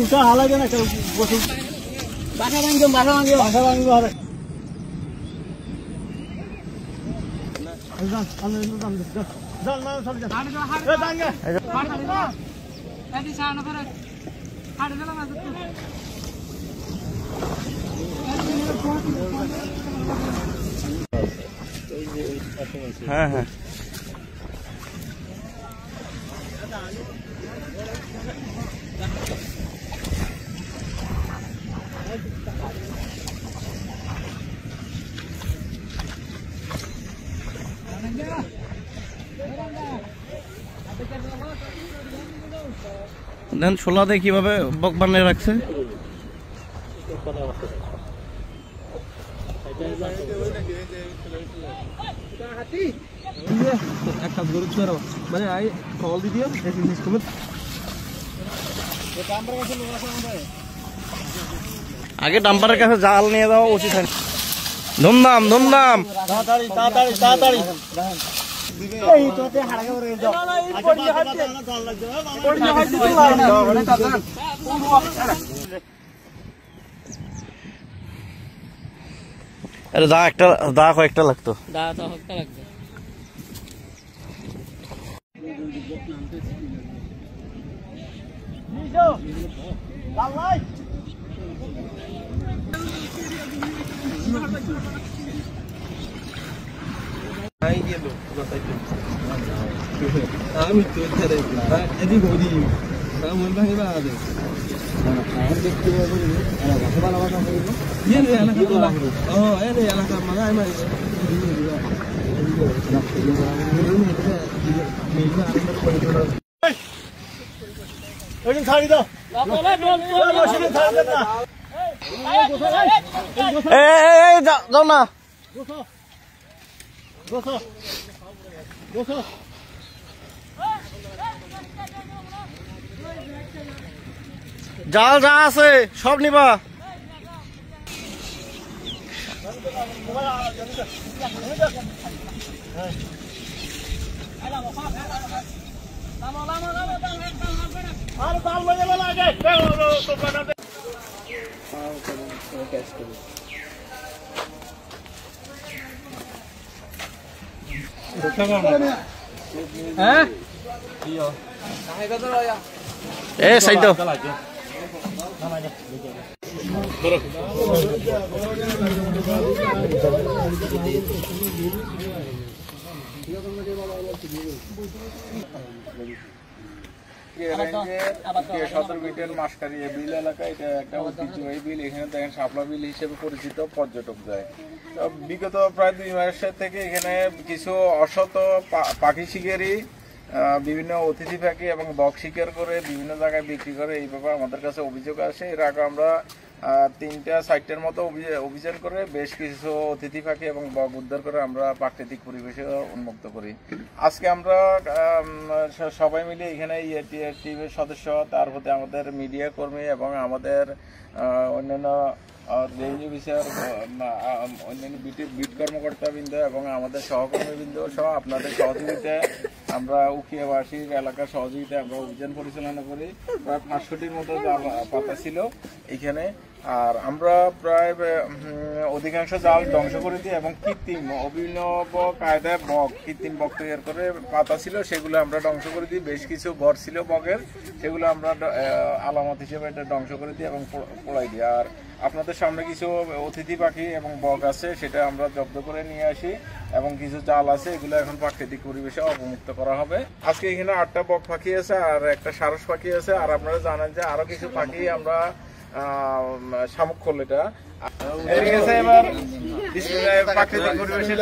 উঠা হালাগে না বসু বাসা ভাঙিব আরে হ্যাঁ হ্যাঁ দেন ছোলাতে কিভাবে বক বানিয়ে রাখছে মানে কল দিও আগে ডাম্পারের কাছে জাল নিয়ে যাওয়া উচিত হয় ধুমধাম ধুমধাম তাড়াতাড়ি তাড়াতাড়ি তাড়াতাড়ি এই তোতে হাড়া করে দাও আরে দা একটা দা কয়েকটা লাগতো দা তো হকটা লাগবে নিজো লালাই আই গেল আমি তো ধরে এদি বডি মন ভাঙে বা আছে আর দেখতে পাবো আর ভাষা ভালো ভাষা বলবো ইয়ে রে এলাকা তো ও এরে এলাকা মাগাই মাই ওই ছাড়ি দাও মশিনে ছাড়ি দেন না এই যাও না গোসো গোসো জাল যা আছে সব নিবা আর তাল মজা বলা যায় হ্যাঁ এ সাইড মাসকারি বিল এলাকা এটা একটা ঐতিহ্যবাহী বিল এখানে দেখেন শাপলা বিল হিসেবে পরিচিত পর্যটক যায় বিগত প্রায় 2 মাসের থেকে এখানে কিছু অসত পাখি শিকারী বিভিন্ন অতিথি পাখি এবং বক শিকার করে বিভিন্ন জায়গায় বিক্রি করে এই ব্যাপারে আমাদের কাছে অভিযোগ আসে। এর আগে আমরা 3-4টার মতো অভিযান করে বেশ কিছু অতিথি পাখি এবং বক উদ্ধার করে আমরা প্রাকৃতিক পরিবেশে উন্মুক্ত করি। আজকে আমরা সবাই মিলে এখানে টিমের সদস্য, তারপরে আমাদের মিডিয়া কর্মী এবং আমাদের অন্যান্য রেঞ্জ অফিসার, অন্যান্য বিট কর্মকর্তাবৃন্দ এবং আমাদের সহকর্মীবৃন্দ সহ আপনাদের সহযোগিতায় আমরা উখিয়াবাসীর এলাকার সহযোগিতায় আমরা অভিযান পরিচালনা করি। প্রায় 500টির মতো জাল পাতা ছিল এখানে। আর আমরা প্রায় অধিকাংশ জাল ধ্বংস করে দিই এবং কৃত্রিম অভিনব কায়দায় কৃত্রিম বক তৈরি করে পাতা ছিল সেগুলো আমরা ধ্বংস করে দিই। বেশ কিছু ঘর ছিল বকের, সেগুলো আমরা আলামত হিসেবে এটা ধ্বংস করে দিই এবং পোড়াই দিই। আর আপনাদের সামনে কিছু অতিথি পাখি এবং বক আছে, সেটা আমরা জব্দ করে নিয়ে আসি এবং কিছু জাল আছে, এগুলো এখন প্রাকৃতিক পরিবেশে অবমুক্ত করা হবে। আজকে এখানে 8টা বক পাখি আছে আর একটা সারস পাখি আছে। আর আপনারা জানেন যে আরো কিছু পাখি আমরা শামুক খোল এটা এবার প্রাকৃতিক পরিবেশে